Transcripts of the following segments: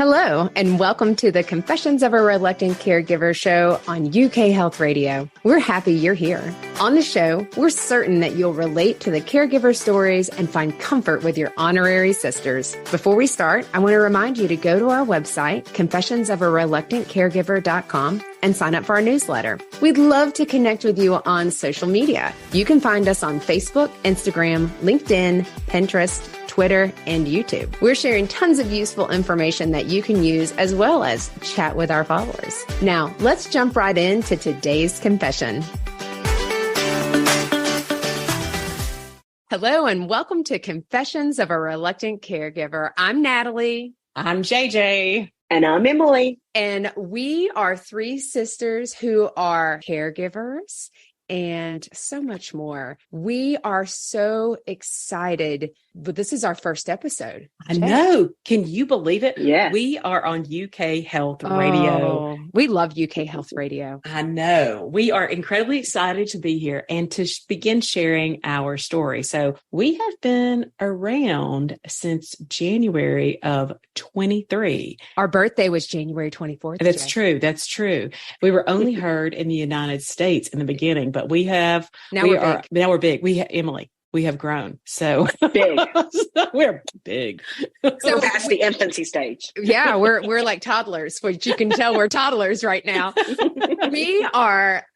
Hello, and welcome to the Confessions of a Reluctant Caregiver show on UK Health Radio. We're happy you're here. On the show, we're certain that you'll relate to the caregiver stories and find comfort with your honorary sisters. Before we start, I want to remind you to go to our website, confessionsofareluctantcaregiver.com, and sign up for our newsletter. We'd love to connect with you on social media. You can find us on Facebook, Instagram, LinkedIn, Pinterest, Twitter, and YouTube. We're sharing tons of useful information that you can use as well as chat with our followers. Now, let's jump right into today's confession. Hello, and welcome to Confessions of a Reluctant Caregiver. I'm Natalie. I'm JJ. And I'm Emilie. And we are three sisters who are caregivers and so much more. We are so excited, but this is our first episode. I know. Can you believe it? Yeah. We are on UK Health Radio. We love UK Health Radio. I know. We are incredibly excited to be here and to begin sharing our story. So we have been around since January of 23. Our birthday was January 24th. That's true. That's true. We were only heard in the United States in the beginning, but we have, now we're big. We have Emilie. We have grown. So big. We're big. So past the infancy stage. Yeah, we're like toddlers, which you can tell we're toddlers right now.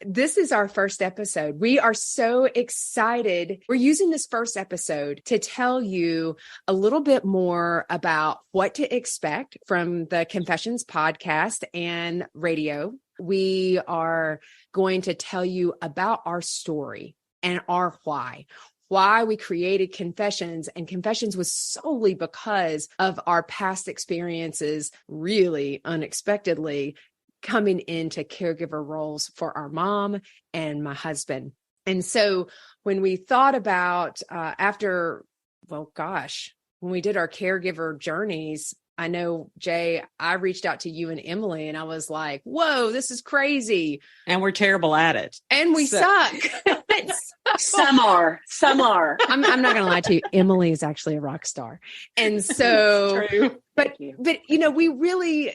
This is our first episode. We are so excited. We're using this first episode to tell you a little bit more about what to expect from the Confessions podcast and radio. We are going to tell you about our story and our why we created Confessions. And Confessions was solely because of our past experiences, really unexpectedly coming into caregiver roles for our mom and my husband. And so when we thought about when we did our caregiver journeys, I know, Jay, I reached out to you and Emilie and I was like, whoa, this is crazy. And we're terrible at it. And we suck. Some are. I'm not going to lie to you. Emilie is actually a rock star. And so, but you know, we really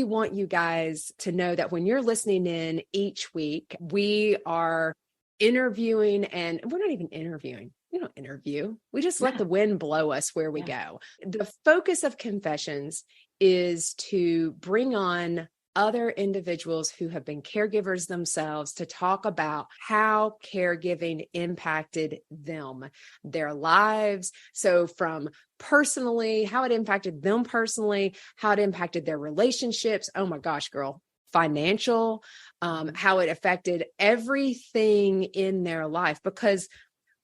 want you guys to know that when you're listening in each week, we are interviewing, and we're not even interviewing. We don't interview. We just let the wind blow us where we go. The focus of Confessions is to bring on other individuals who have been caregivers themselves to talk about how caregiving impacted them, their lives. So from personally, how it impacted them personally, how it impacted their relationships. Oh my gosh, girl. Financial, how it affected everything in their life, because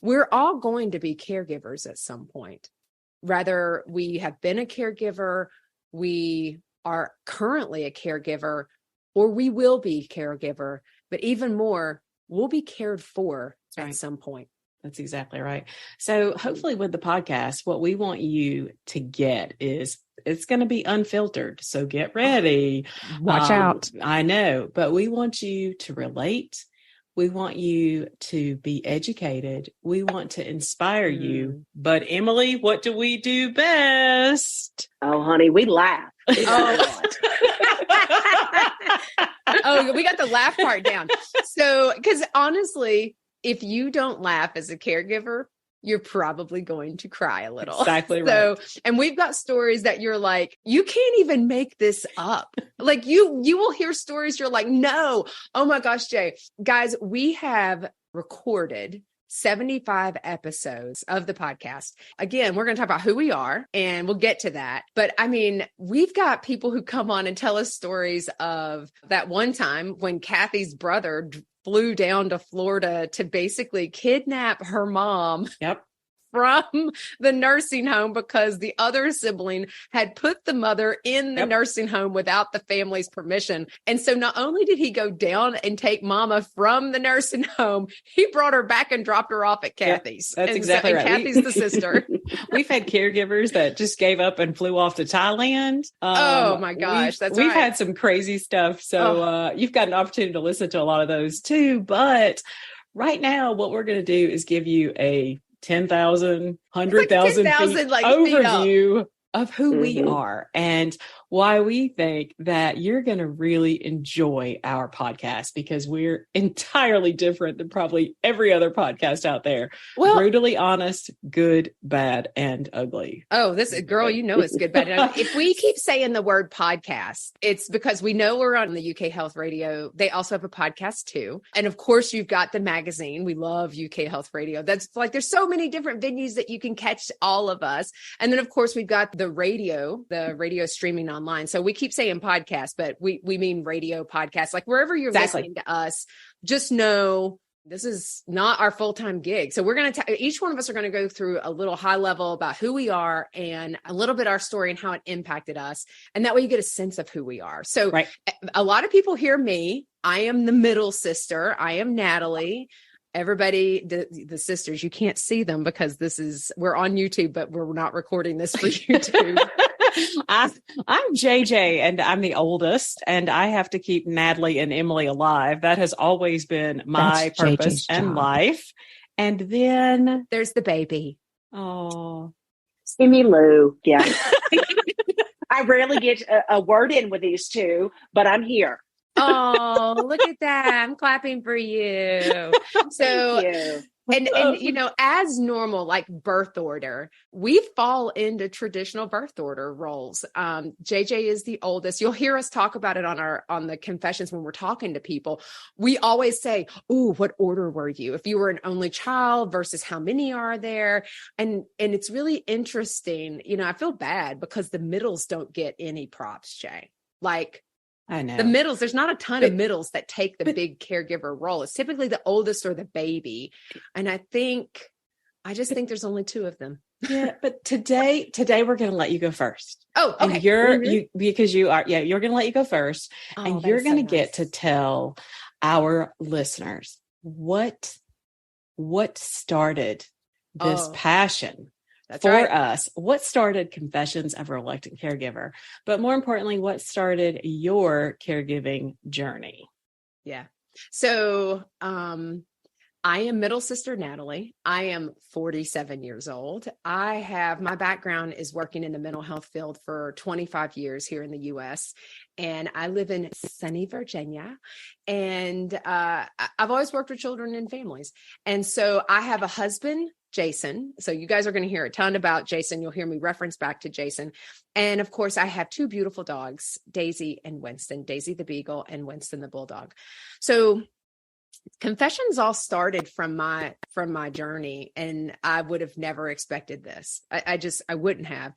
we're all going to be caregivers at some point. Rather, we have been a caregiver, we are currently a caregiver, or we will be caregiver, but even more, we'll be cared for at some point. That's exactly right. So hopefully with the podcast, what we want you to get is it's going to be unfiltered. So get ready. Watch out. I know, but we want you to relate. We want you to be educated. We want to inspire you. But Emilie, what do we do best? Oh, honey, we laugh. Oh, we got the laugh part down. So, because honestly, if you don't laugh as a caregiver, you're probably going to cry a little. Exactly right. So, and we've got stories that you're like, you can't even make this up. Like you will hear stories. You're like, no, oh my gosh, Jay, guys, we have recorded 75 episodes of the podcast. Again, we're going to talk about who we are and we'll get to that. But I mean, we've got people who come on and tell us stories of that one time when Kathy's brother flew down to Florida to basically kidnap her mom. Yep. From the nursing home because the other sibling had put the mother in the nursing home without the family's permission. And so not only did he go down and take mama from the nursing home, he brought her back and dropped her off at Kathy's. That's exactly right. Kathy's the sister. We've had caregivers that just gave up and flew off to Thailand. Oh my gosh. We've had some crazy stuff. So you've got an opportunity to listen to a lot of those too. But right now, what we're going to do is give you a 10,000, 100,000 feet overview of who we are. And why we think that you're going to really enjoy our podcast, because we're entirely different than probably every other podcast out there. Well, brutally honest, good, bad, and ugly. Oh, this girl, you know it's good, bad. And ugly. If we keep saying the word podcast, it's because we know we're on the UK Health Radio. They also have a podcast too. And of course, you've got the magazine. We love UK Health Radio. That's like, there's so many different venues that you can catch all of us. And then of course, we've got the radio streaming online. So we keep saying podcast, but we mean radio podcast. Like wherever you're listening to us, just know this is not our full-time gig. So we're going to, each one of us are going to go through a little high level about who we are and a little bit our story and how it impacted us. And that way you get a sense of who we are. So a lot of people hear me. I am the middle sister. I am Natalie. Everybody, the sisters, you can't see them because we're on YouTube, but we're not recording this for YouTube. I'm JJ and I'm the oldest, and I have to keep Natalie and Emilie alive. That has always been my purpose and life. And then there's the baby. Oh, Emilie. Yeah. I rarely get a word in with these two, but I'm here. Oh, look at that. I'm clapping for you. So, Thank you. And you know, as normal, like birth order, we fall into traditional birth order roles. JJ is the oldest. You'll hear us talk about it on the confessions when we're talking to people. We always say, "Ooh, what order were you? If you were an only child versus how many are there?" And it's really interesting. You know, I feel bad because the middles don't get any props, Jay. Like, I know the middles, there's not a ton of middles that take the big caregiver role. It's typically the oldest or the baby. And I just think there's only two of them. Yeah. But today we're going to let you go first. Oh, okay. And because you're going to let you go first, and you're going to get to tell our listeners what started this passion. That's for us, what started Confessions of a Reluctant Caregiver, but more importantly, what started your caregiving journey? Yeah. So, I am middle sister Natalie. I am 47 years old. My background is working in the mental health field for 25 years here in the US. And I live in sunny Virginia. And I've always worked with children and families. And so I have a husband, Jason. So you guys are going to hear a ton about Jason. You'll hear me reference back to Jason. And of course, I have two beautiful dogs, Daisy and Winston, Daisy the Beagle and Winston the Bulldog. So Confessions all started from my journey, and I would have never expected this. I wouldn't have.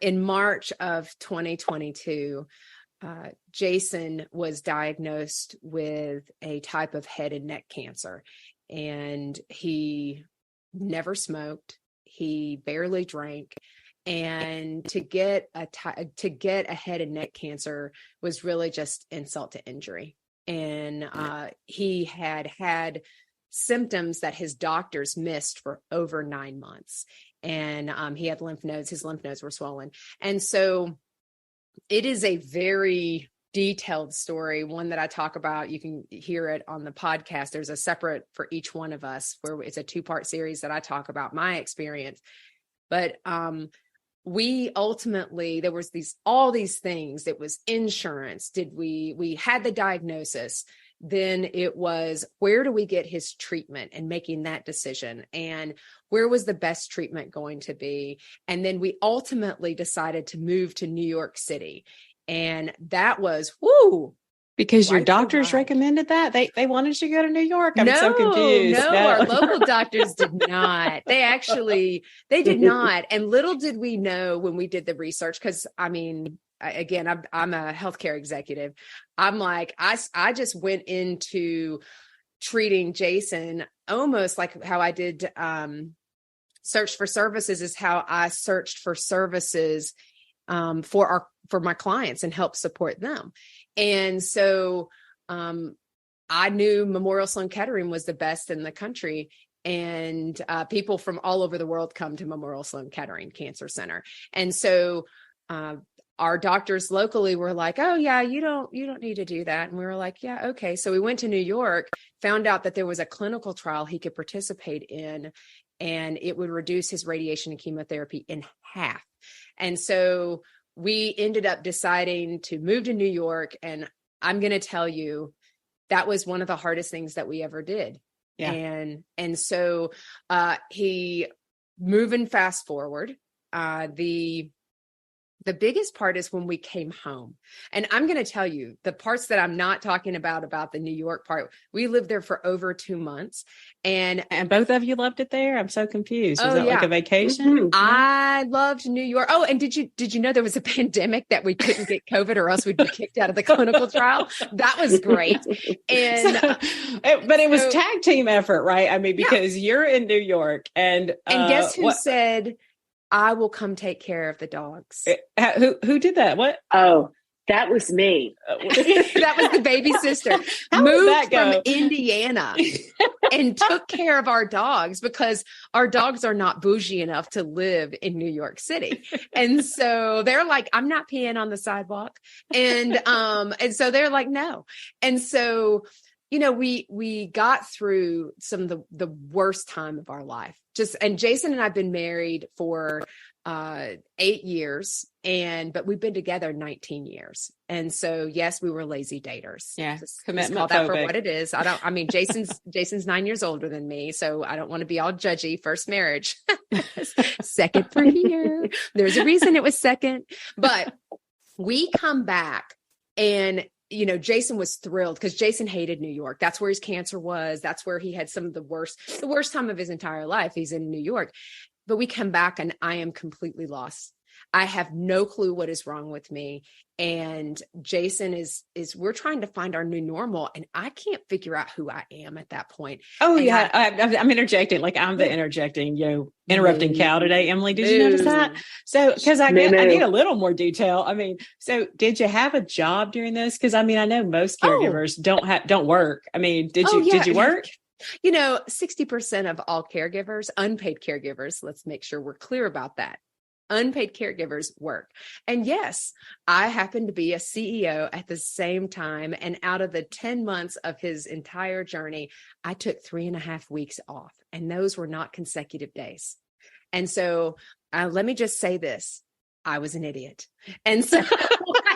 In March of 2022, Jason was diagnosed with a type of head and neck cancer, and he never smoked. He barely drank. And to get a head and neck cancer was really just insult to injury. And he had symptoms that his doctors missed for over 9 months. And he had lymph nodes. His lymph nodes were swollen. And so it is a very detailed story, one that I talk about. You can hear it on the podcast. There's a separate for each one of us where it's a 2-part series that I talk about my experience. But we ultimately, there was all these things. It was insurance. We had the diagnosis. Then it was, where do we get his treatment, and making that decision, and where was the best treatment going to be? And then we ultimately decided to move to New York City. And that was, because your doctors recommended that? They wanted you to go to New York? I'm so confused. No, our local doctors did not. They did not. And little did we know when we did the research, because I mean, again, I'm a healthcare executive. I'm like, I just went into treating Jason almost like how I did search for services, is how I searched for services for my clients and help support them. And so I knew Memorial Sloan Kettering was the best in the country. And people from all over the world come to Memorial Sloan Kettering Cancer Center. And so our doctors locally were like, "Oh yeah, you don't need to do that." And we were like, "Yeah, okay." So we went to New York, found out that there was a clinical trial he could participate in, and it would reduce his radiation and chemotherapy in half. And so we ended up deciding to move to New York. And I'm going to tell you, that was one of the hardest things that we ever did. Yeah. And so he moving fast forward, the biggest part is when we came home. And I'm going to tell you the parts that I'm not talking about the New York part. We lived there for over 2 months. And both of you loved it there? I'm so confused. Was Oh, it like yeah. a vacation? Mm-hmm. I loved New York. Oh, and did you know there was a pandemic that we couldn't get COVID or else we'd be kicked out of the clinical trial? That was great. And but it was tag team effort, right? I mean, because you're in New York and guess who said, I will come take care of the dogs. Who did that? What? Oh, that was me. That was the baby sister. Moved from Indiana and took care of our dogs because our dogs are not bougie enough to live in New York City. And so they're like, I'm not peeing on the sidewalk. And so they're like, no. And so, you know, we got through some of the worst time of our life. And Jason and I've been married for 8 years, but we've been together 19 years. And so, yes, we were lazy daters. Yeah. Commitment call that for what it is. Jason's 9 years older than me. So I don't want to be all judgy. First marriage, second for here. There's a reason it was second, but we come back and, you know, Jason was thrilled because Jason hated New York. That's where his cancer was. That's where he had some of the worst time of his entire life. He's in New York. But we come back and I am completely lost. I have no clue what is wrong with me. And Jason is we're trying to find our new normal. And I can't figure out who I am at that point. Oh, and yeah. I'm interjecting. Like I'm the interjecting, interrupting cow today. Emilie, did you notice that? So, because I need a little more detail. I mean, so did you have a job during this? Because I mean, I know most caregivers don't work. I mean, did you work? You know, 60% of all caregivers, unpaid caregivers, let's make sure we're clear about that. Unpaid caregivers work. And yes, I happened to be a CEO at the same time. And out of the 10 months of his entire journey, I took 3.5 weeks off. And those were not consecutive days. And so let me just say this. I was an idiot. And so I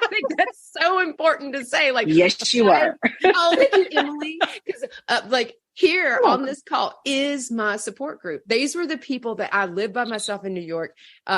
think that's so important to say. Like, yes, you are. Oh, thank you, Emilie. Because here on this call is my support group. These were the people that I lived by myself in New York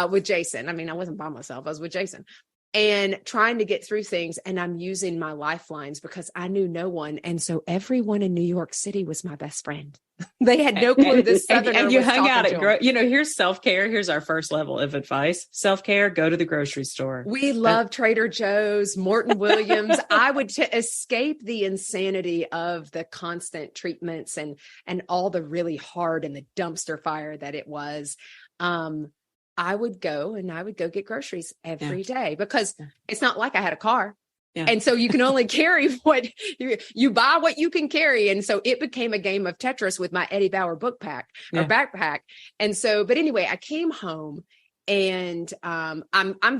with Jason. I mean, I wasn't by myself. I was with Jason and trying to get through things. And I'm using my lifelines because I knew no one. And so everyone in New York City was my best friend. They had no clue this Southerner and you was hung out at, here's self-care. Here's our first level of advice. Self-care, go to the grocery store. We love Trader Joe's, Morton Williams. I would escape the insanity of the constant treatments and all the really hard and the dumpster fire that it was. I would go get groceries every day because it's not like I had a car. Yeah. And so you can only carry what you buy, what you can carry. And so it became a game of Tetris with my Eddie Bauer book pack or backpack. And so, but anyway, I came home and I'm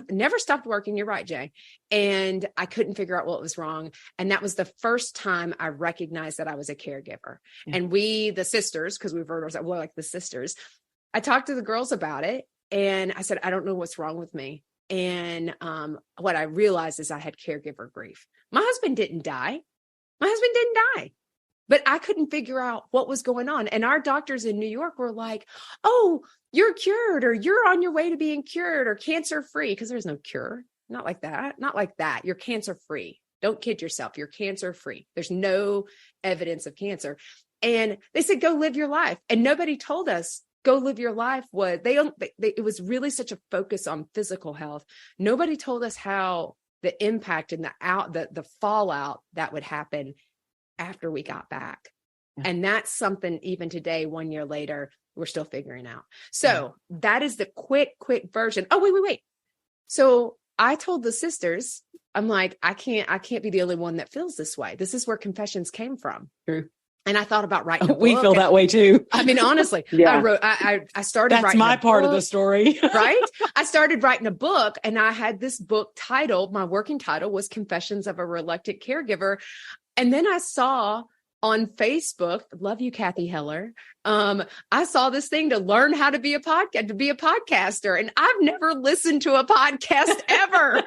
never stopped working. You're right, Jay. And I couldn't figure out what was wrong. And that was the first time I recognized that I was a caregiver. Yeah. And the sisters, because we've heard we're like the sisters, I talked to the girls about it. And I said, I don't know what's wrong with me. And what I realized is I had caregiver grief. My husband didn't die. But I couldn't figure out what was going on. And our doctors in New York were like, oh, you're cured, or you're on your way to being cured, or cancer free. Because there's no cure. Not like that. You're cancer free. Don't kid yourself. You're cancer free. There's no evidence of cancer. And they said, go live your life. And nobody told us go live your life. It was really such a focus on physical health. Nobody told us how the impact and the fallout that would happen after we got back. Yeah. And that's something even today, 1 year later, we're still figuring out. So that is the quick version. Oh, wait. So I told the sisters, I'm like, I can't be the only one that feels this way. This is where confessions came from. True. And I thought about writing a book. We feel that way too. I mean, honestly, I started That's writing my part book, of the story. Right? I started writing a book and I had this book titled, my working title was Confessions of a Reluctant Caregiver. And then I saw on Facebook, love you, Kathy Heller. I saw this thing to learn how to be a podcaster. And I've never listened to a podcast ever.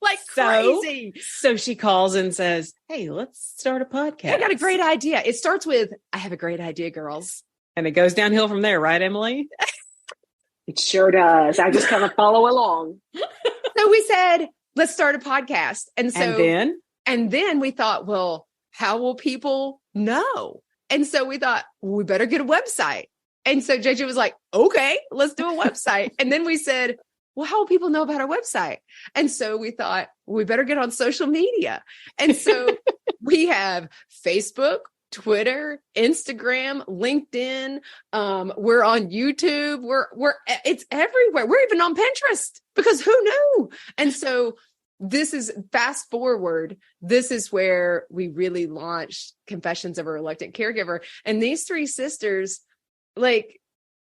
Like crazy. So she calls and says, hey, let's start a podcast. I got a great idea. It starts with, I have a great idea, girls. And it goes downhill from there, right, Emilie? It sure does. I just kind of follow along. So we said, let's start a podcast. And then we thought, well, how will people know? And so we thought, well, we better get a website. And so JJ was like, okay, let's do a website. And then we said, well, how will people know about our website? And so we thought, well, we better get on social media. And so we have Facebook, Twitter, Instagram, LinkedIn. We're on YouTube. It's everywhere. We're even on Pinterest because who knew? And so this is fast forward. This is where we really launched Confessions of a Reluctant Caregiver. And these three sisters, like,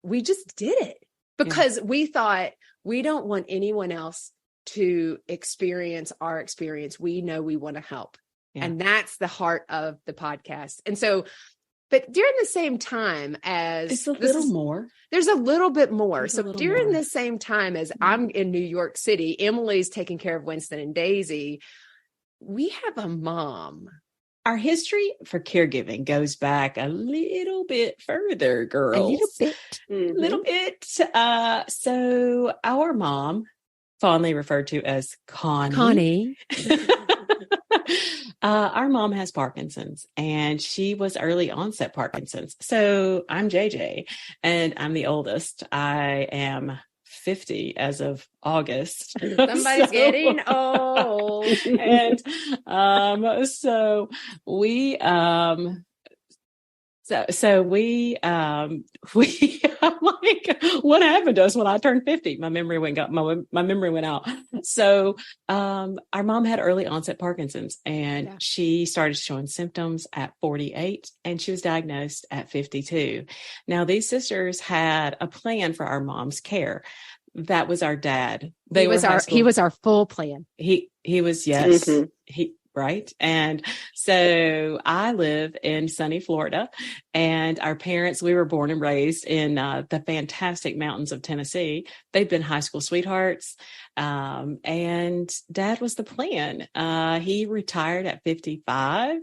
we just did it because we thought we don't want anyone else to experience our experience. We know we want to help. Yeah. And that's the heart of the podcast. And so, but during the same time as there's a little more. So during the same time as I'm in New York City, Emily's taking care of Winston and Daisy. We have a mom. Our history for caregiving goes back a little bit further, girls. Little bit. So our mom, fondly referred to as Connie. Our mom has Parkinson's, and she was early onset Parkinson's. So I'm JJ, and I'm the oldest. I am 50 as of August. Somebody's getting old. And so we I'm like, what happened to us when I turned 50? My memory went out. So our mom had early onset Parkinson's, and she started showing symptoms at 48, and she was diagnosed at 52. Now, these sisters had a plan for our mom's care. That was our dad. He was our full plan. He was, yes. Mm-hmm. Right. And so I live in sunny Florida, and our parents, we were born and raised in the fantastic mountains of Tennessee. They've been high school sweethearts. And Dad was the plan. He retired at 55,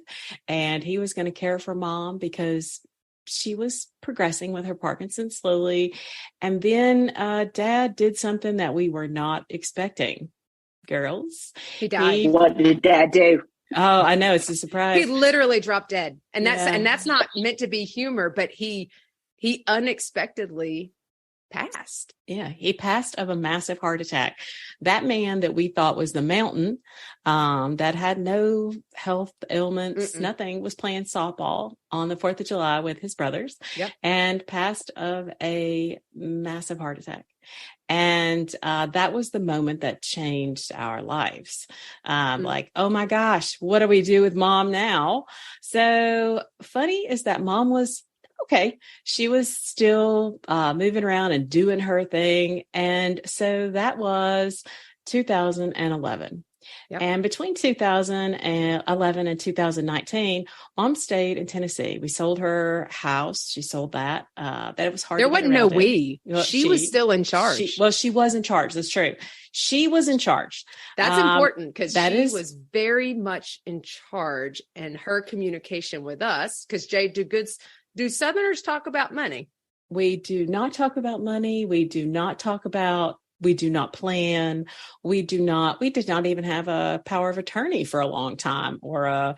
and he was going to care for Mom because she was progressing with her Parkinson's slowly. And then Dad did something that we were not expecting. Girls, he died. What did Dad do? Oh, I know, it's a surprise. He literally dropped dead, and that's not meant to be humor, but he unexpectedly passed. Yeah, he passed of a massive heart attack. That man that we thought was the mountain, that had no health ailments, nothing, was playing softball on the 4th of July with his brothers, and passed of a massive heart attack. And that was the moment that changed our lives. Like, oh my gosh, what do we do with Mom now? So funny is that Mom was okay. She was still moving around and doing her thing. And so that was 2011. Yep. And between 2011 and 2019, Mom stayed in Tennessee. We sold her house. She sold that. That it was hard. There wasn't no we. Well, she was still in charge. She was in charge. That's true. She was in charge. That's important because she was very much in charge, and her communication with us. Because Jay, do Southerners talk about money? We do not talk about money. We do not plan. We did not even have a power of attorney for a long time, or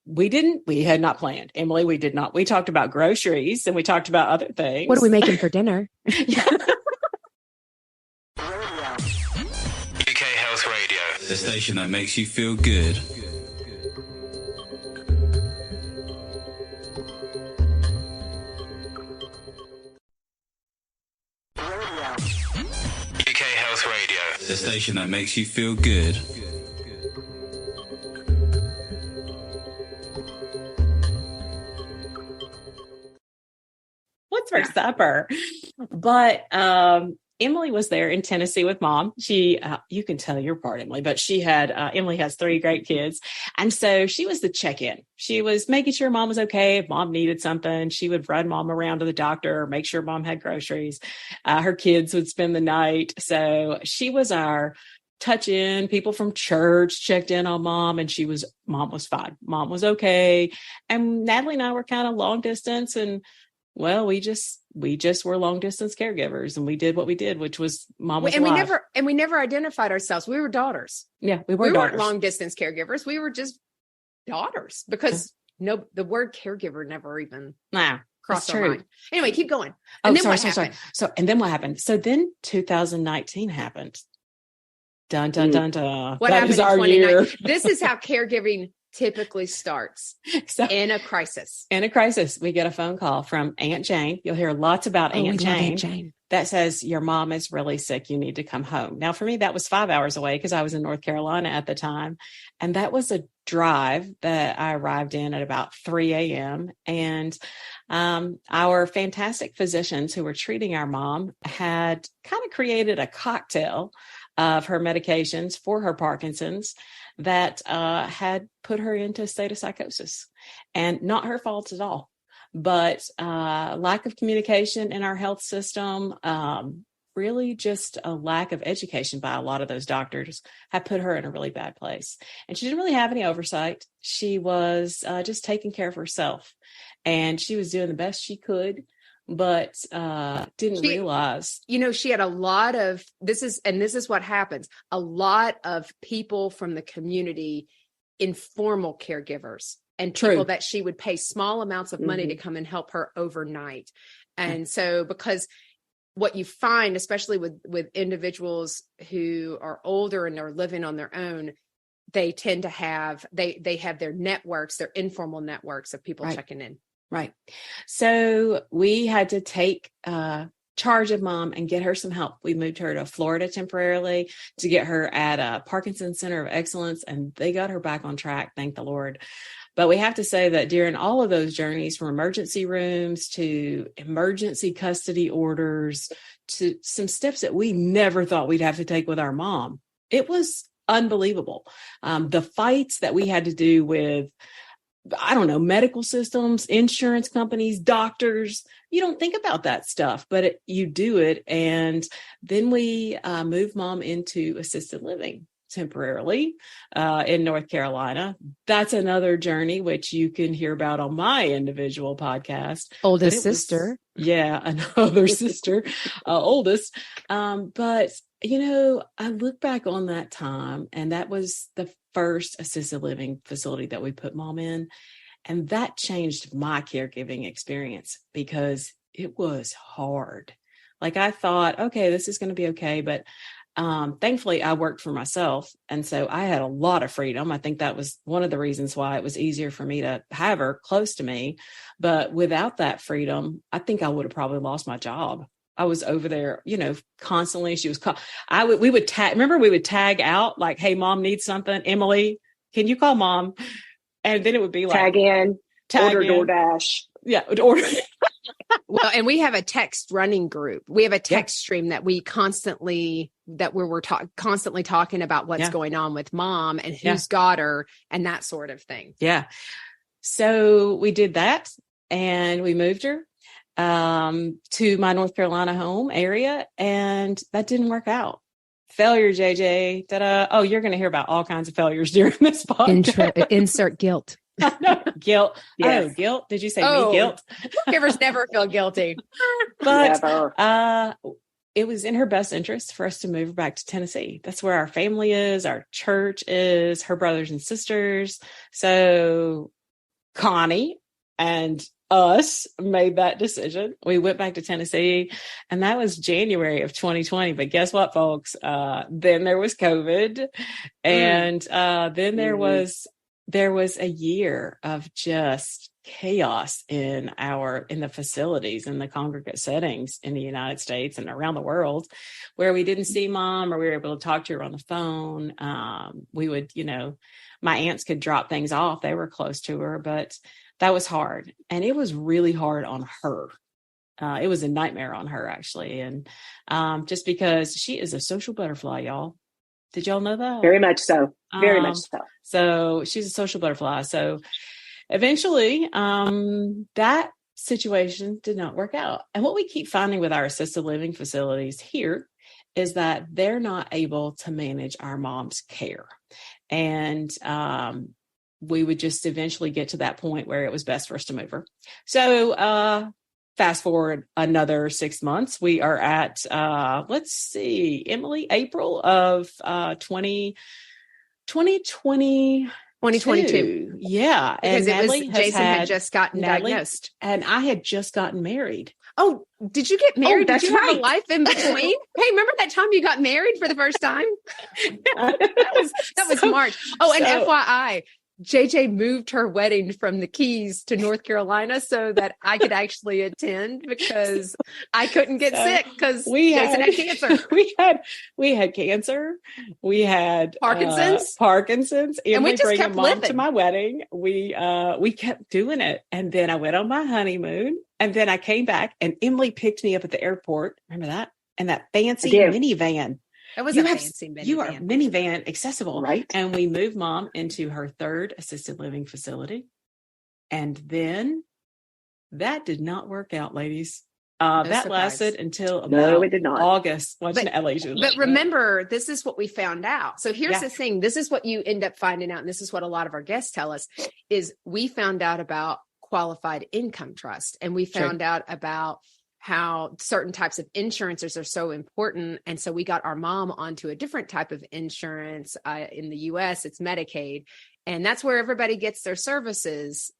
we had not planned. Emilie, we did not. We talked about groceries, and we talked about other things. What are we making for dinner? UK Health Radio, the station that makes you feel good. The station that makes you feel good. What's for supper? But Emilie was there in Tennessee with mom. She, you can tell your part, Emilie, but she had, Emilie has 3 great kids. And so she was the check-in. She was making sure mom was okay. If mom needed something, she would run mom around to the doctor, make sure mom had groceries. Her kids would spend the night. So she was our touch in. People from church checked in on mom, and mom was fine. Mom was okay. And Natalie and I were kind of long distance, and well, we just were long distance caregivers, and we did what we did, which was mom was alive. We never identified ourselves. We were daughters. Yeah, we weren't daughters. Long distance caregivers. We were just daughters, because the word caregiver never even crossed our mind. Anyway, keep going. And then what happened? And then what happened? So then 2019 happened. Dun, dun, dun, dun. What happened in 2019? This is how caregiving typically starts. In a crisis. In a crisis, we get a phone call from Aunt Jane. You'll hear lots about Aunt Jane. That says, your mom is really sick. You need to come home. Now, for me, that was 5 hours away, because I was in North Carolina at the time. And that was a drive that I arrived in at about 3 a.m. And our fantastic physicians who were treating our mom had kind of created a cocktail of her medications for her Parkinson's that had put her into a state of psychosis, and not her fault at all, but lack of communication in our health system, really just a lack of education by a lot of those doctors had put her in a really bad place. And she didn't really have any oversight. She was just taking care of herself, and she was doing the best she could, but didn't realize. She had a lot of, this is what happens. A lot of people from the community, informal caregivers, and people that she would pay small amounts of money to come and help her overnight. And so, because what you find, especially with individuals who are older and are living on their own, they tend to have, they have their networks, their informal networks of people checking in. Right. So we had to take charge of mom and get her some help. We moved her to Florida temporarily to get her at a Parkinson Center of Excellence, and they got her back on track. Thank the Lord. But we have to say that during all of those journeys, from emergency rooms to emergency custody orders to some steps that we never thought we'd have to take with our mom, it was unbelievable. The fights that we had to do with, I don't know, medical systems, insurance companies, doctors. You don't think about that stuff, but you do it. And then we moved mom into assisted living temporarily in North Carolina. That's another journey, which you can hear about on my individual podcast. Oldest sister. Another sister, oldest. But, I look back on that time, and that was the first assisted living facility that we put mom in. And that changed my caregiving experience, because it was hard. Like, I thought, okay, this is going to be okay. But thankfully, I worked for myself. And so I had a lot of freedom. I think that was one of the reasons why it was easier for me to have her close to me. But without that freedom, I think I would have probably lost my job. I was over there, constantly. She was we would tag out, like, hey, mom needs something. Emilie, can you call mom? And then it would be like, tag in, order DoorDash. Yeah. Order. Well, and we have a text running group. We have a text stream that we constantly, we're constantly talking about what's going on with mom and who's got her and that sort of thing. Yeah. So we did that, and we moved her to my North Carolina home area, and that didn't work out. Failure, JJ. Ta-da. Oh, you're going to hear about all kinds of failures during this podcast. Insert guilt. Guilt. Yes. Oh, guilt. Did you say me guilt? Caregivers never feel guilty. But it was in her best interest for us to move her back to Tennessee. That's where our family is, our church is, her brothers and sisters. So Connie and us made that decision. We went back to Tennessee, and that was January of 2020. But guess what, folks? Then there was COVID, and then there was a year of just chaos in the facilities and the congregate settings in the United States and around the world, where we didn't see mom, or we were able to talk to her on the phone. We would, my aunts could drop things off. They were close to her, but that was hard. And it was really hard on her. it was a nightmare on her actually. And just because she is a social butterfly, y'all. Did y'all know that? Very much so. Very much so. So she's a social butterfly. So eventually that situation did not work out. And what we keep finding with our assisted living facilities here is that they're not able to manage our mom's care. And we would just eventually get to that point where it was best for us to move her. So fast forward another 6 months, we are at, let's see, Emilie, April of 2022. Yeah. Because and Natalie Jason had just gotten diagnosed. And I had just gotten married. Oh, did you get married? That's did you have right. a life in between? Hey, remember that time you got married for the first time? that was March. Oh, and FYI, JJ moved her wedding from the Keys to North Carolina so that I could actually attend because I couldn't get sick because Jason had cancer. We had cancer. We had Parkinson's. And we just bring kept mom living to my wedding. We kept doing it. And then I went on my honeymoon and then I came back and Emilie picked me up at the airport. Remember that? And that fancy minivan. It was fancy minivan. You are minivan accessible. Right. And we moved mom into her third assisted living facility. And then that did not work out, ladies. That lasted until about it did not. August. Watching Elliott. But remember, this is what we found out. So here's the thing. This is what you end up finding out. And this is what a lot of our guests tell us is we found out about qualified income trust. And we found out about how certain types of insurances are so important. And so we got our mom onto a different type of insurance. In the US, it's Medicaid. And that's where everybody gets their services,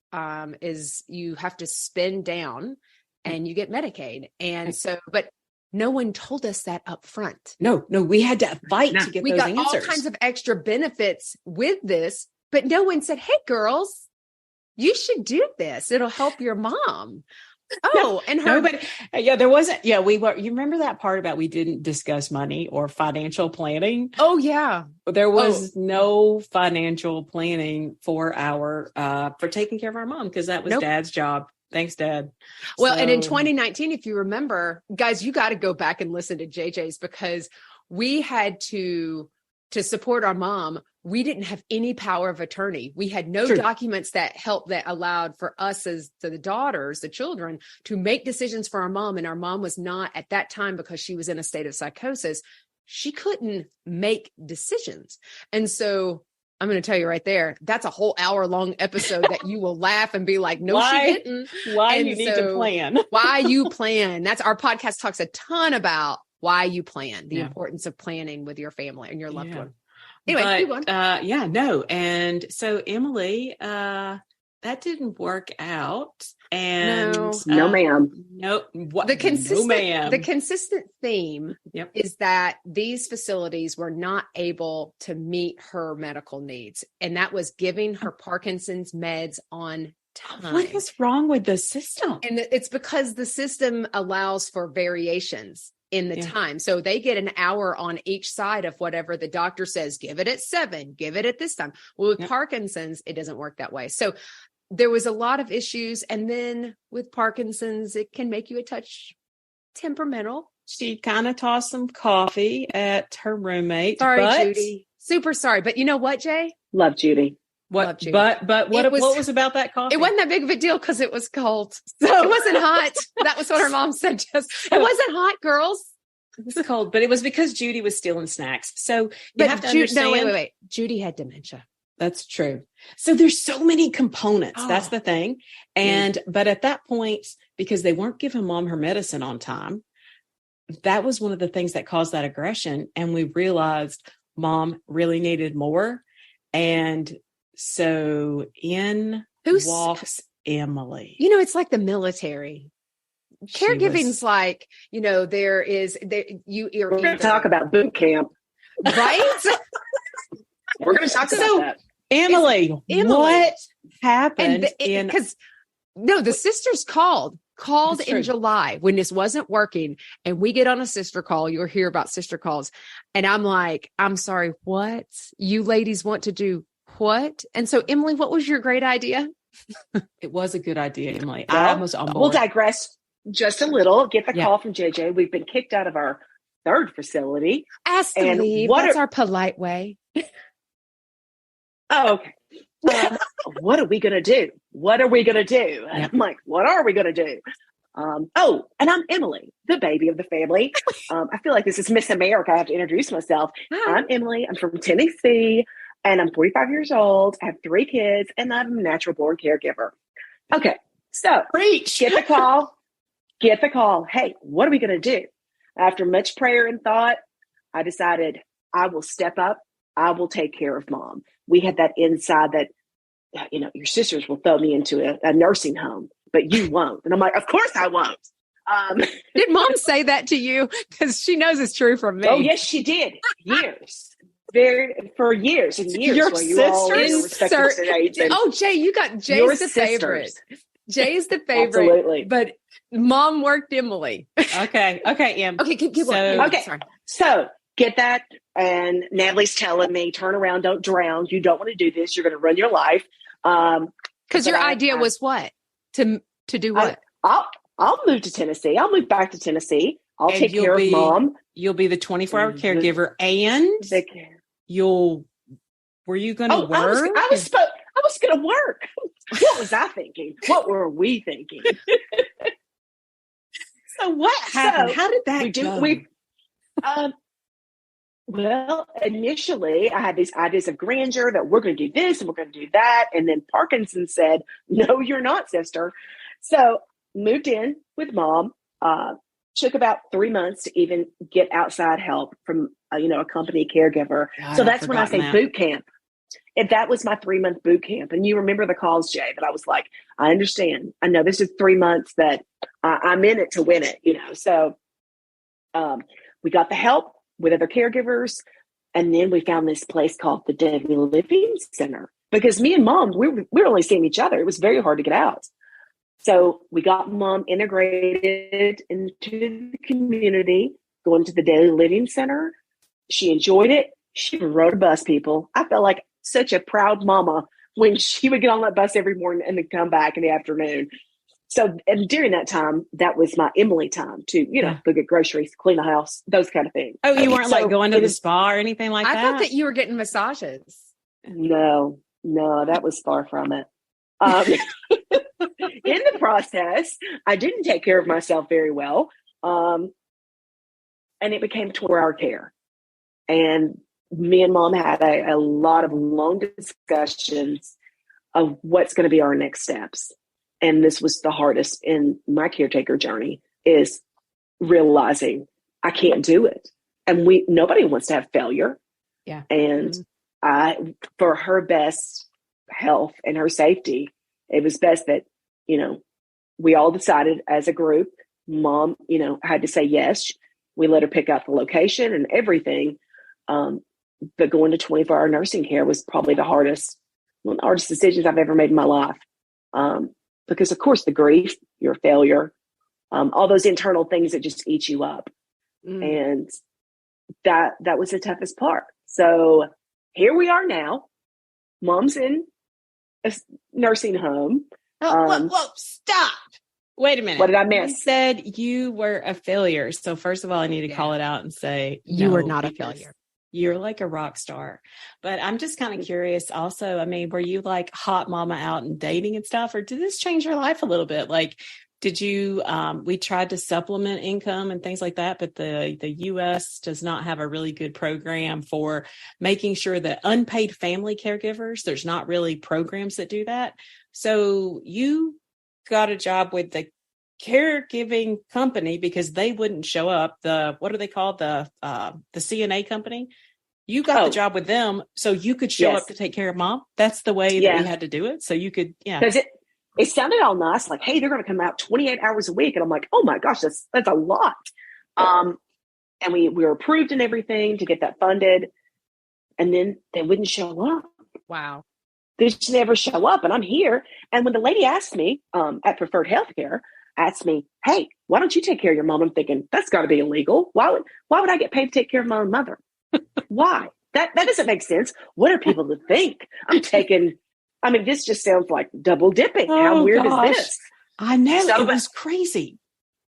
is you have to spend down and you get Medicaid. And so, but no one told us that up front. No, we had to fight to get those answers. We got all kinds of extra benefits with this, but no one said, hey, girls, you should do this. It'll help your mom. Oh, and her. There wasn't. Yeah, we were. You remember that part about we didn't discuss money or financial planning? Oh, yeah. There was no financial planning for for taking care of our mom because that was Dad's job. Thanks, Dad. Well, and in 2019, if you remember, guys, you got to go back and listen to JJ's because we had to support our mom. We didn't have any power of attorney. We had no documents that allowed for us as the daughters, the children, to make decisions for our mom. And our mom was not at that time because she was in a state of psychosis. She couldn't make decisions. And so I'm going to tell you right there, that's a whole hour-long episode that you will laugh and be like, no, she didn't. Why you need to plan. Why you plan. That's our podcast talks a ton about why you plan, the importance of planning with your family and your loved one. Anyway, And so Emilie, that didn't work out. And no, ma'am. No, the consistent theme is that these facilities were not able to meet her medical needs. And that was giving her Parkinson's meds on time. What is wrong with the system? And it's because the system allows for variations in the time. So they get an hour on each side of whatever the doctor says, give it at 7, give it at this time. Well, with Parkinson's, it doesn't work that way. So there was a lot of issues. And then with Parkinson's, it can make you a touch temperamental. She kind of tossed some coffee at her roommate. Sorry, Judy. Super sorry. But you know what, Jay? Love Judy. What was about that coffee? It wasn't that big of a deal because it was cold. So it wasn't hot. That was what her mom said. It wasn't hot, girls. It was cold, but it was because Judy was stealing snacks. So you have to understand. No, wait. Judy had dementia. That's true. So there's so many components. That's the thing. But at that point, because they weren't giving mom her medicine on time, that was one of the things that caused that aggression. And we realized mom really needed more. And so walks Emilie. You know, it's like the military. Caregiving's like, you know, we're going to talk about boot camp. Right? We're going to talk about that. Emilie, what happened? Because the sisters called in July when this wasn't working, and we get on a sister call. You'll hear about sister calls. And I'm like, I'm sorry, what? You ladies want to do what? And so, Emilie, what was your great idea? It was a good idea, Emilie. I was on board. We'll digress. Just a little. Get the call from JJ. We've been kicked out of our third facility. Asked to leave. That's our polite way. Oh, okay. What are we going to do? What are we going to do? And I'm like, what are we going to do? And I'm Emilie, the baby of the family. I feel like this is Miss America. I have to introduce myself. Hi. I'm Emilie. I'm from Tennessee, and I'm 45 years old. I have 3 kids, and I'm a natural born caregiver. Okay, so get the call. Get the call. Hey, what are we going to do? After much prayer and thought, I decided I will step up. I will take care of Mom. We had that inside that, your sisters will throw me into a nursing home, but you won't. And I'm like, of course I won't. Did Mom say that to you? Because she knows it's true from me. Oh, yes, she did. Years. For years and years. Your sisters? Oh, Jay, Jay's the favorite. Jay's the favorite. Absolutely. But Mom worked Emilie. Okay, Em. Okay, keep going. Okay, so get that. And Natalie's telling me, turn around, don't drown. You don't want to do this. You're going to run your life. Because your idea was what? To do what? I'll move to Tennessee. I'll move back to Tennessee. I'll take care of Mom. You'll be the 24-hour caregiver, and were you going to work? I was going to work. What was I thinking? What were we thinking? So what happened? How did that go? Well, initially I had these ideas of grandeur that we're going to do this and we're going to do that. And then Parkinson said, no, you're not, sister. So moved in with Mom, took about 3 months to even get outside help from, a company caregiver. God, so that's when I say boot camp. If that was my 3-month boot camp. And you remember the calls, Jay, that I was like, I understand. I know this is 3 months that I'm in it to win it, So we got the help with other caregivers. And then we found this place called the Daily Living Center because me and Mom, we were only seeing each other. It was very hard to get out. So we got Mom integrated into the community, going to the Daily Living Center. She enjoyed it. She rode a bus, people. I felt like such a proud mama when she would get on that bus every morning and then come back in the afternoon. So, and during that time, that was my Emilie time to, go get groceries, clean the house, those kind of things. Oh, you weren't like going to the spa or anything like that? I thought that you were getting massages. No, that was far from it. In the process, I didn't take care of myself very well. And it became 24-hour care. And me and Mom had a lot of long discussions of what's going to be our next steps. And this was the hardest in my caretaker journey, is realizing I can't do it. And nobody wants to have failure. Yeah. And for her best health and her safety, it was best that, we all decided as a group. Mom, had to say yes. We let her pick out the location and everything. But going to 24-hour nursing care was probably one of the hardest decisions I've ever made in my life. Because of course the grief, your failure, all those internal things that just eat you up. And that was the toughest part. So here we are now. Mom's in a nursing home. Whoa, stop. Wait a minute. What did I miss? You said you were a failure. So first of all, I need to call it out and say, you were not a failure. You're like a rock star. But I'm just kind of curious also, were you like hot mama out and dating and stuff, or did this change your life a little bit? Like, did you, we tried to supplement income and things like that, but the U.S. does not have a really good program for making sure that unpaid family caregivers, there's not really programs that do that. So you got a job with the caregiving company because they wouldn't show up. What are they called? The CNA company. You got the job with them so you could show up to take care of Mom. That's the way that we had to do it. So you could, Because it sounded all nice, like, hey, they're going to come out 28 hours a week. And I'm like, oh my gosh, that's a lot. And we were approved and everything to get that funded. And then they wouldn't show up. Wow. They just never show up. And I'm here. And when the lady asked me at Preferred Healthcare, asked me, hey, why don't you take care of your mom? I'm thinking, that's got to be illegal. Why would I get paid to take care of my own mother? Why? That doesn't make sense. What are people to think? This just sounds like double dipping. How weird is this? I know. So, it was crazy.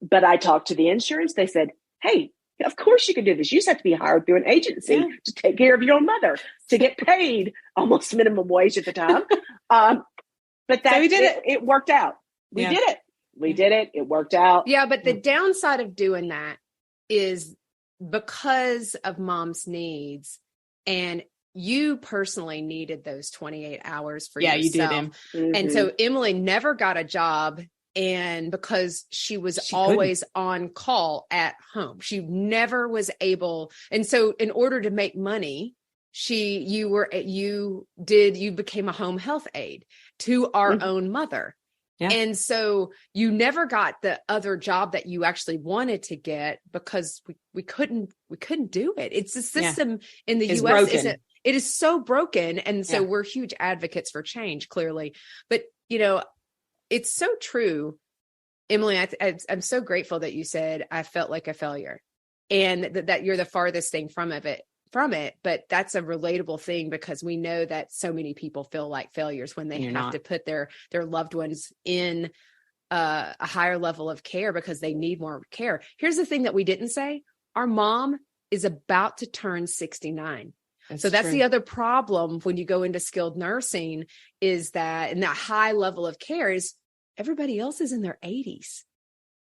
But I talked to the insurance. They said, hey, of course you can do this. You just have to be hired through an agency to take care of your own mother, to get paid almost minimum wage at the time. But that, so we did it. It worked out. We did it. We did it. It worked out. Yeah. But the downside of doing that is because of mom's needs, and you personally needed those 28 hours for yourself. You did. And so Emilie never got a job. And because she always on call at home, she never was able. And so in order to make money, you became a home health aide to our own mother. Yeah. And so you never got the other job that you actually wanted to get because we couldn't do it. It's a system in the US. It is so broken. And so we're huge advocates for change, clearly. But, it's so true, Emilie. I'm so grateful that you said, I felt like a failure, and that you're the farthest thing from it. But that's a relatable thing, because we know that so many people feel like failures when they have to put their loved ones in a higher level of care because they need more care. Here's the thing that we didn't say. Our mom is about to turn 69. That's the other problem when you go into skilled nursing, is that in that high level of care is everybody else is in their 80s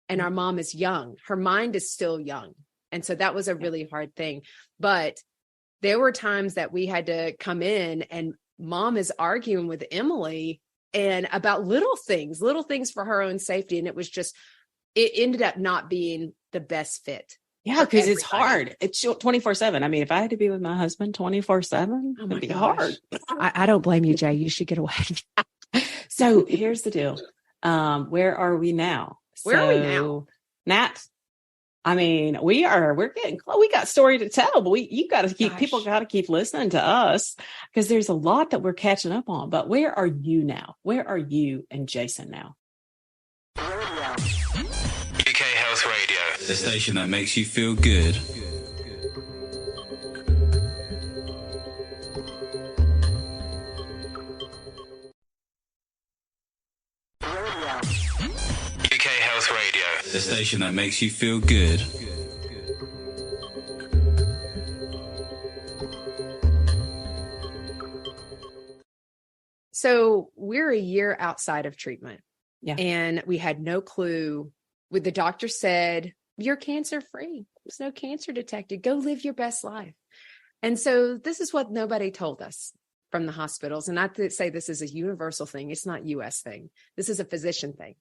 and our mom is young. Her mind is still young. And so that was a really hard thing. But there were times that we had to come in and mom is arguing with Emilie and about little things for her own safety. And it ended up not being the best fit. Yeah, because it's hard. It's 24/7. I mean, if I had to be with my husband 24/7, it'd be hard. I don't blame you, Jay. You should get away. So here's the deal. Where are we now? Where are we now? Nat, I mean, we're getting close. We got story to tell, but people got to keep listening to us, because there's a lot that we're catching up on. But where are you now? Where are you and Jason now? UK Health Radio, the station that makes you feel good. UK Health Radio, the station that makes you feel good. So we're a year outside of treatment. Yeah. And we had no clue. What the doctor said, you're cancer free. There's no cancer detected. Go live your best life. And so this is what nobody told us from the hospitals. And not to say this is a universal thing. It's not US thing. This is a physician thing.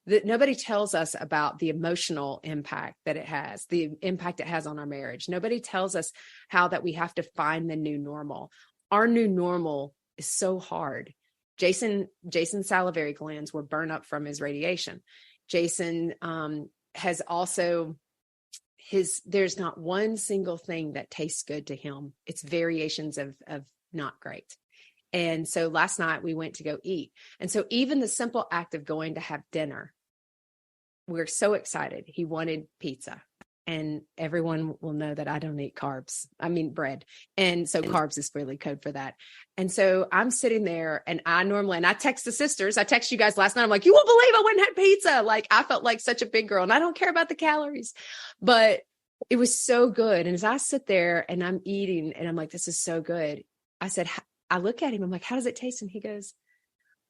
That nobody tells us about the emotional impact that it has, the impact it has on our marriage. Nobody tells us how that we have to find the new normal. Our new normal is so hard. Jason's salivary glands were burned up from his radiation. Jason has also there's not one single thing that tastes good to him. It's variations of not great. And so last night we went to go eat. And so even the simple act of going to have dinner, we're so excited. He wanted pizza. And everyone will know that I don't eat bread. And so carbs is really code for that. And so I'm sitting there and I text the sisters. I text you guys last night. I'm like, you won't believe I went and had pizza. Like, I felt like such a big girl and I don't care about the calories, but it was so good. And as I sit there and I'm eating and I'm like, this is so good. I look at him. I'm like, how does it taste? And he goes,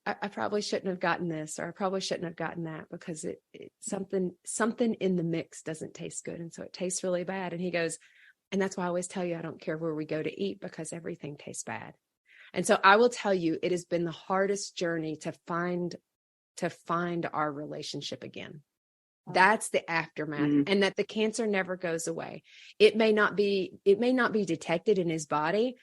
I probably shouldn't have gotten this, or I probably shouldn't have gotten that, because something in the mix doesn't taste good. And so it tastes really bad. And he goes, and that's why I always tell you, I don't care where we go to eat, because everything tastes bad. And so I will tell you, it has been the hardest journey to find our relationship again. That's the aftermath, and that the cancer never goes away. It may not be detected in his body,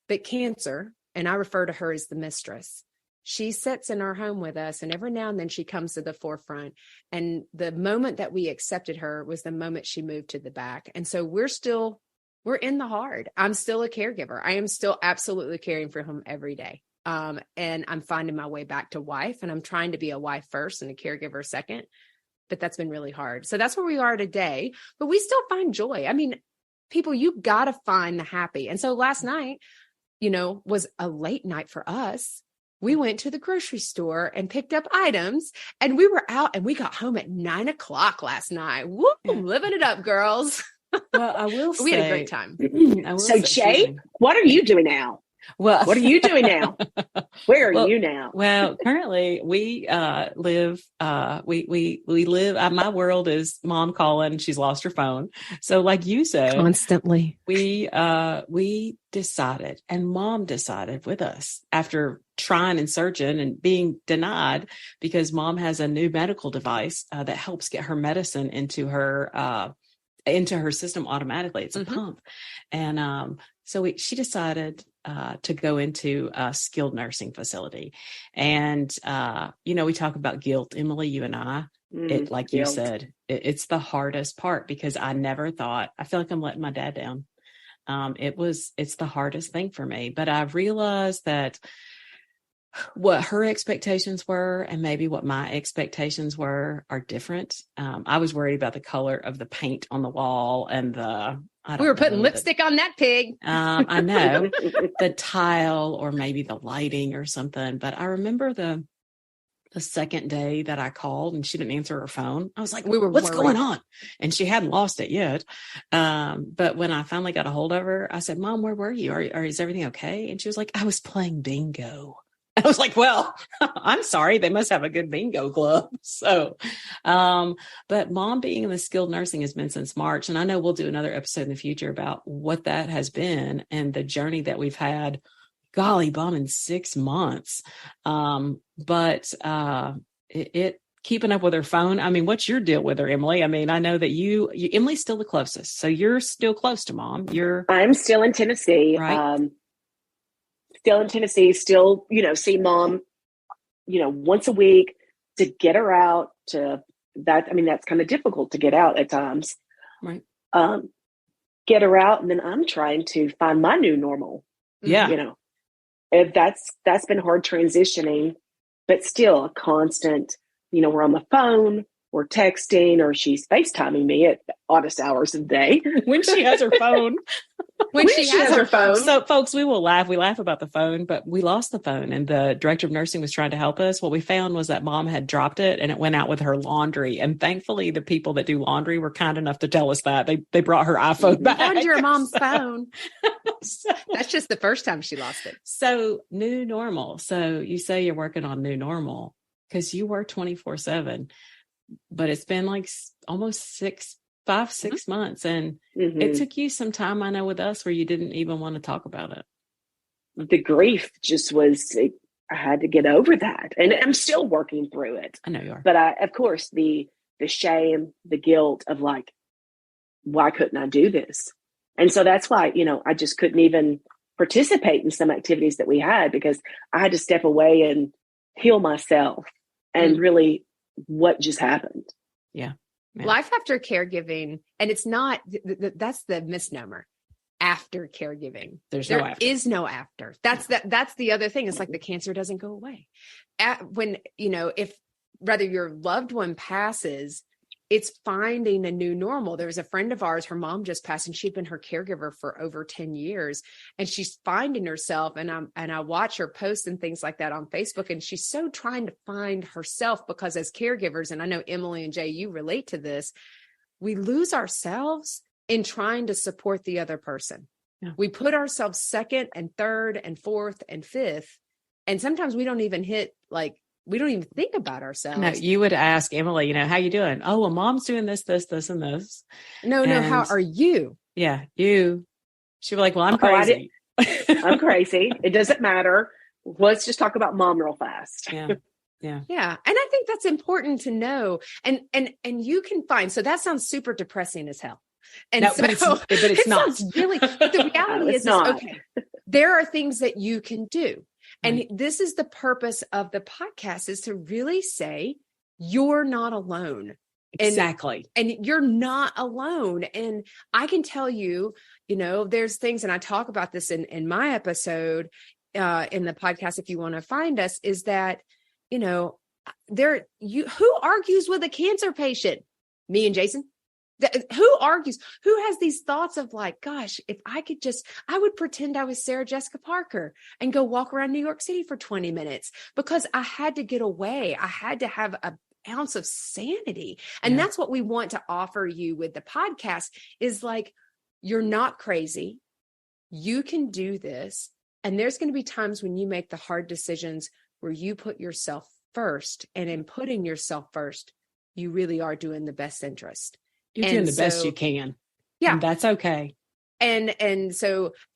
but cancer, and I refer to her as the mistress, she sits in our home with us, and every now and then she comes to the forefront. And the moment that we accepted her was the moment she moved to the back. And so we're in the hard. I'm still a caregiver. I am still absolutely caring for him every day. And I'm finding my way back to wife, and I'm trying to be a wife first and a caregiver second, but that's been really hard. So that's where we are today, but we still find joy. I mean, people, you've got to find the happy. And so last night, was a late night for us. we went to the grocery store and picked up items, and we were out and we got home at 9:00 last night. Woo, living it up, girls. Well, I will say we had a great time. So Jay, what are you doing now? Well, what are you doing now? Where are you now? Well, currently we live. We live. My world is mom calling. She's lost her phone. So, like you said, constantly, we decided, and mom decided with us after trying and searching and being denied, because mom has a new medical device that helps get her medicine into her system automatically. It's a pump, and so she decided to go into a skilled nursing facility. And, we talk about guilt, Emilie, you and I, like guilt. You said, it's the hardest part, because I never thought, I feel like I'm letting my dad down. It's the hardest thing for me, but I've realized that what her expectations were and maybe what my expectations were are different. I was worried about the color of the paint on the wall and we were putting lipstick on that pig. I know the tile or maybe the lighting or something. But I remember the second day that I called and she didn't answer her phone. I was like, what's going on? And she hadn't lost it yet. But when I finally got a hold of her, I said, Mom, where were you? Is everything okay? And she was like, I was playing bingo. I was like, well, I'm sorry. They must have a good bingo club. So, but mom being in the skilled nursing has been since March. And I know we'll do another episode in the future about what that has been and the journey that we've had. Golly bum, in 6 months. But keeping up with her phone. I mean, what's your deal with her, Emilie? I mean, I know that you Emily's still the closest. So you're still close to mom. I'm still in Tennessee. Right. Still in Tennessee, still, see mom, once a week to get her out to that. I mean, that's kind of difficult to get out at times. Right. Get her out. And then I'm trying to find my new normal. Yeah. That's been hard transitioning, but still a constant, we're on the phone, we're texting, or she's FaceTiming me at oddest hours of the day. When she has her phone. When she has her phone. So, folks, we laugh about the phone, but we lost the phone, and the director of nursing was trying to help us. What we found was that mom had dropped it, and it went out with her laundry. And thankfully, the people that do laundry were kind enough to tell us that they brought her iPhone back. Found your mom's phone. That's just the first time she lost it. So, new normal. So you say you're working on new normal because you work 24/7, but it's been like almost 6 months. And it took you some time, I know, with us where you didn't even want to talk about it. The grief just was, I had to get over that. And I'm still working through it. I know you are. But of course, the shame, the guilt of like, why couldn't I do this? And so that's why, I just couldn't even participate in some activities that we had, because I had to step away and heal myself and really what just happened. Yeah. Life after caregiving, and it's not, that's the misnomer. After caregiving, there is no after. That's the other thing. It's like the cancer doesn't go away. When, if rather your loved one passes, it's finding a new normal. There was a friend of ours, her mom just passed, and she'd been her caregiver for over 10 years, and she's finding herself. And I watch her posts and things like that on Facebook, and she's so trying to find herself, because as caregivers, and I know Emilie and Jay, you relate to this, we lose ourselves in trying to support the other person. Yeah. We put ourselves second and third and fourth and fifth. And sometimes we don't even we don't even think about ourselves. No, you would ask Emilie, how you doing? Oh, well, mom's doing this, this, this, and this. No, how are you? Yeah, you. She'd be like, well, I'm crazy. I'm crazy. It doesn't matter. Let's just talk about mom real fast. Yeah. Yeah. And I think that's important to know. And you can find, so that sounds super depressing as hell. And no, but it's not really, but the reality is okay, there are things that you can do. And this is the purpose of the podcast, is to really say, you're not alone. Exactly. And you're not alone. And I can tell you, there's things, and I talk about this in my episode, in the podcast, if you want to find us, is that, who argues with a cancer patient? Me and Jason. Who argues? Who has these thoughts of like, gosh, if I could just, I would pretend I was Sarah Jessica Parker and go walk around New York City for 20 minutes because I had to get away. I had to have an ounce of sanity. And that's what we want to offer you with the podcast is like, you're not crazy. You can do this. And there's going to be times when you make the hard decisions where you put yourself first. And in putting yourself first, you really are doing the best interest. You're doing the best you can. Yeah. And that's okay. And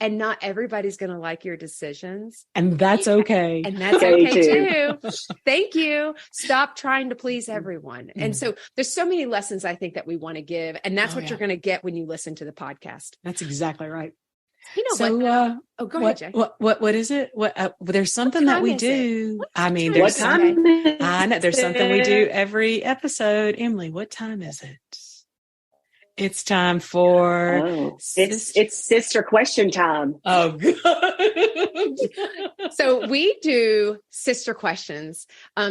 not everybody's going to like your decisions. And that's okay. And that's okay too. Thank you. Stop trying to please everyone. And so there's so many lessons I think that we want to give. And that's what you're going to get when you listen to the podcast. That's exactly right. You know what? Go ahead, Jay. What is it? There's something that we do. I mean, there's something we do every episode. Emilie, what time is it? It's time for it's sister question time. Oh, good. So we do sister questions.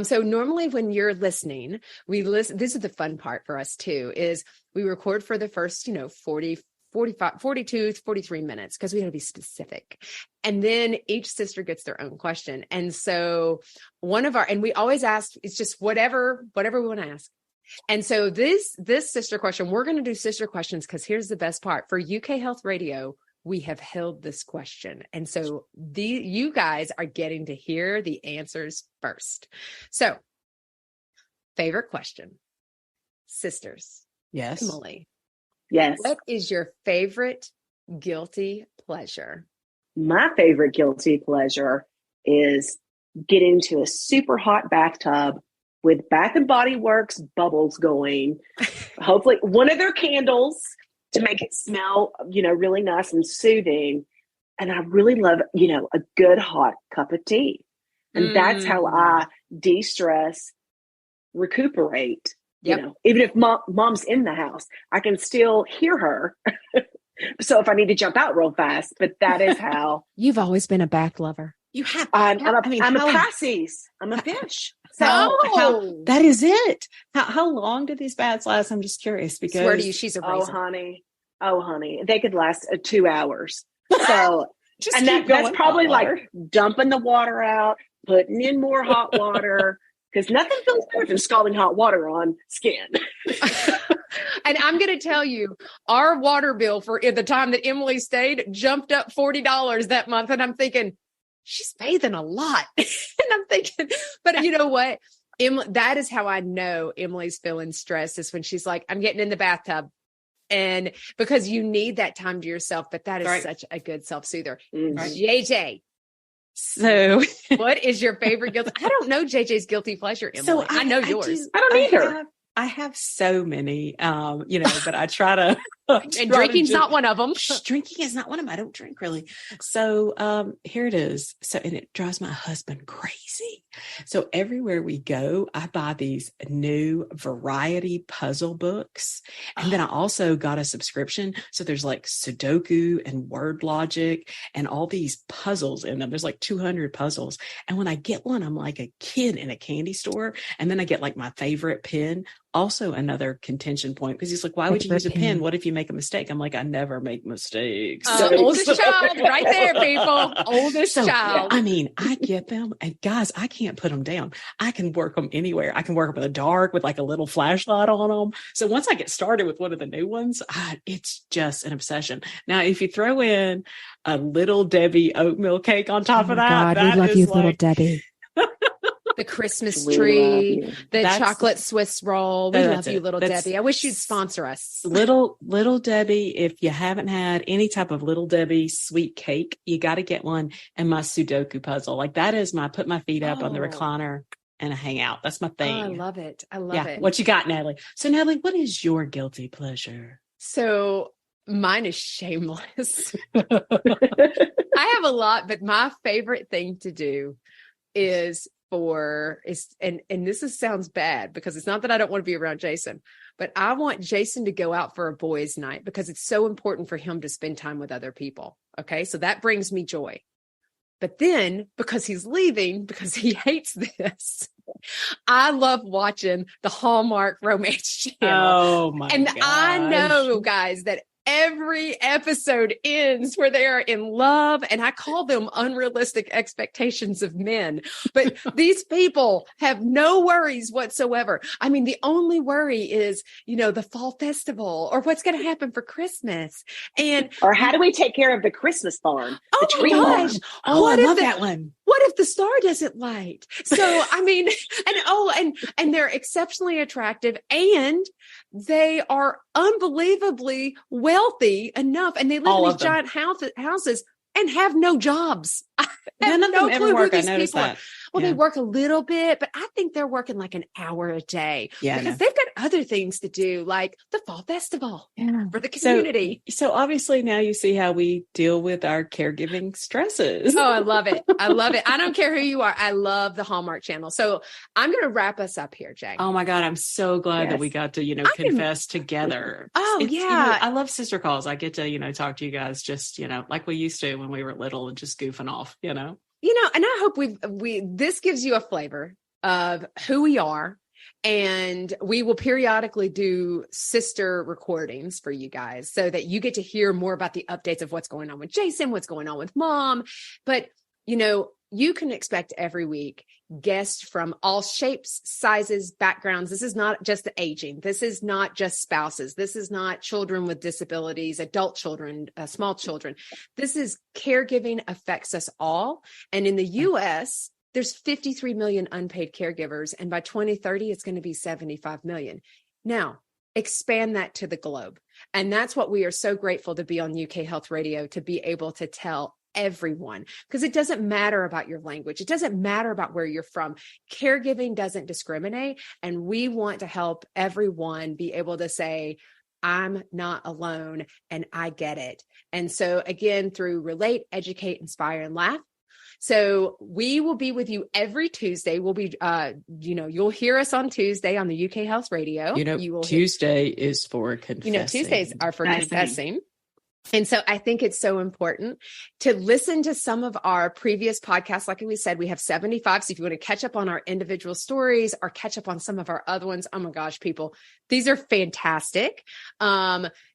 So normally when you're listening, we listen. This is the fun part for us too, is we record for the first, 40, 45, 42, 43 minutes because we got to be specific. And then each sister gets their own question. And so and we always ask, it's just whatever we want to ask. And so this sister question, we're going to do sister questions because here's the best part. For UK Health Radio, we have held this question. And so you guys are getting to hear the answers first. So favorite question, sisters. Yes. Emilie. Yes. What is your favorite guilty pleasure? My favorite guilty pleasure is getting into a super hot bathtub with Bath and Body Works bubbles going. Hopefully one of their candles to make it smell, really nice and soothing. And I really love, a good hot cup of tea. And that's how I de-stress, recuperate. Yep. Even if mom's in the house, I can still hear her. So if I need to jump out real fast, but that is how. You've always been a bath lover. You have. I'm a Pisces. I'm a fish. So that is it. How long do these baths last? I'm just curious because. Swear to you, she's a reason. Oh, honey. They could last 2 hours. So, and that's probably like dumping the water out, putting in more hot water. Because nothing feels better than scalding hot water on skin. And I'm going to tell you, our water bill for the time that Emilie stayed jumped up $40 that month. And I'm thinking, she's bathing a lot. And I'm thinking, but you know what? That is how I know Emilie's feeling stressed is when she's like, I'm getting in the bathtub. And because you need that time to yourself. But that is such a good self-soother. Mm-hmm. JJ. So what is your favorite guilty? I don't know JJ's guilty pleasure, Emilie. So I know yours. I don't either. I have so many, but I try to. And drinking's not one of them. Drinking is not one of them. I don't drink really. So here it is. So, and it drives my husband crazy. So everywhere we go, I buy these new variety puzzle books. And then I also got a subscription. So there's like Sudoku and word logic and all these puzzles in them. There's like 200 puzzles. And when I get one, I'm like a kid in a candy store. And then I get like my favorite pen. Also another contention point because he's like, why would you use a pen? What if you make a mistake? I'm like, I never make mistakes. Oldest child right there, people. Oldest child. I mean, I get them. And guys, I can't put them down. I can work them anywhere. I can work them in the dark with like a little flashlight on them. So once I get started with one of the new ones, it's just an obsession. Now, if you throw in a Little Debbie oatmeal cake on top of that, God, we love you, Little Debbie. The Christmas tree, the chocolate Swiss roll. We love you, Little Debbie. I wish you'd sponsor us. Little Debbie, if you haven't had any type of Little Debbie sweet cake, you got to get one. And my Sudoku puzzle. Like that is put my feet up on the recliner and I hang out. That's my thing. I love it. I love it. What you got, Natalie? So Natalie, what is your guilty pleasure? So mine is shameless. I have a lot, but my favorite thing to do is sounds bad because it's not that I don't want to be around Jason, but I want Jason to go out for a boys' night because it's so important for him to spend time with other people. Okay. So that brings me joy. But then because he's leaving, because he hates this, I love watching the Hallmark romance channel. Oh my And gosh. I know, guys, that every episode ends where they are in love, and I call them unrealistic expectations of men. But these people have no worries whatsoever. I mean, the only worry is, the fall festival or what's going to happen for Christmas. Or how do we take care of the Christmas farm? Oh The tree my farm. gosh. Oh, I love that one. What if the star doesn't light? So, I mean, and they're exceptionally attractive, and they are unbelievably wealthy enough, and they live All in of these them. giant houses and have no jobs. None of them no ever clue who work. I these noticed people are. that. Well, Yeah. they work a little bit, but I think they're working like an hour a day Yeah, because they've got other things to do, like the fall festival for the community. So obviously now you see how we deal with our caregiving stresses. Oh, I love it. I love it. I don't care who you are. I love the Hallmark Channel. So I'm going to wrap us up here, Jay. Oh my God. I'm so glad that we got to, confess together. Oh, yeah. I love sister calls. I get to, talk to you guys just, like we used to when we were little and just goofing off, And I hope this gives you a flavor of who we are. And we will periodically do sister recordings for you guys so that you get to hear more about the updates of what's going on with Jason, what's going on with Mom. But, you can expect every week guests from all shapes, sizes, backgrounds. This is not just the aging. This is not just spouses. This is not children with disabilities, adult children, small children. This is caregiving affects us all. And in the U.S., there's 53 million unpaid caregivers. And by 2030, it's going to be 75 million. Now, expand that to the globe. And that's what we are so grateful to be on UK Health Radio, to be able to tell everyone, because it doesn't matter about your language. It doesn't matter about where you're from. Caregiving doesn't discriminate. And we want to help everyone be able to say, I'm not alone and I get it. And so again, through Relate, Educate, Inspire, and Laugh. So we will be with you every Tuesday. We'll be, you'll hear us on Tuesday on the UK Health Radio. Tuesday is for confessing. Tuesdays are for confessing. And so I think it's so important to listen to some of our previous podcasts. Like we said, we have 75. So if you want to catch up on our individual stories or catch up on some of our other ones, oh my gosh, people, these are fantastic.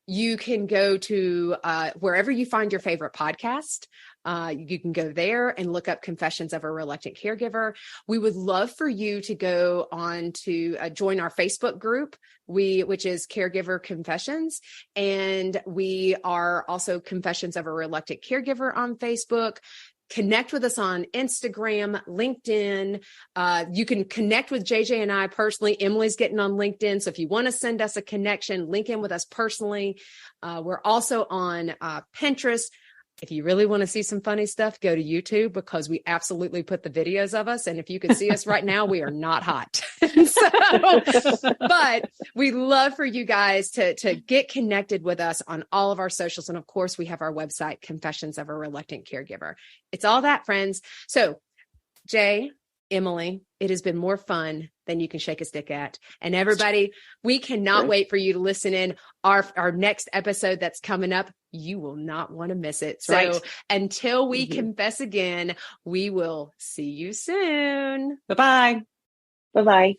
You can go to wherever you find your favorite podcast. You can go there and look up Confessions of a Reluctant Caregiver. We would love for you to go on to join our Facebook group, which is Caregiver Confessions. And we are also Confessions of a Reluctant Caregiver on Facebook. Connect with us on Instagram, LinkedIn. You can connect with JJ and I personally. Emilie's getting on LinkedIn. So if you want to send us a connection, link in with us personally. We're also on Pinterest. If you really want to see some funny stuff, go to YouTube, because we absolutely put the videos of us. And if you can see us right now, we are not hot. But we love for you guys to get connected with us on all of our socials. And of course, we have our website, Confessions of a Reluctant Caregiver. It's all that, friends. So Jay, Emilie, it has been more fun than you can shake a stick at. And everybody, we cannot wait for you to listen in our next episode that's coming up. You will not want to miss it. So until we confess again, we will see you soon. Bye-bye. Bye-bye.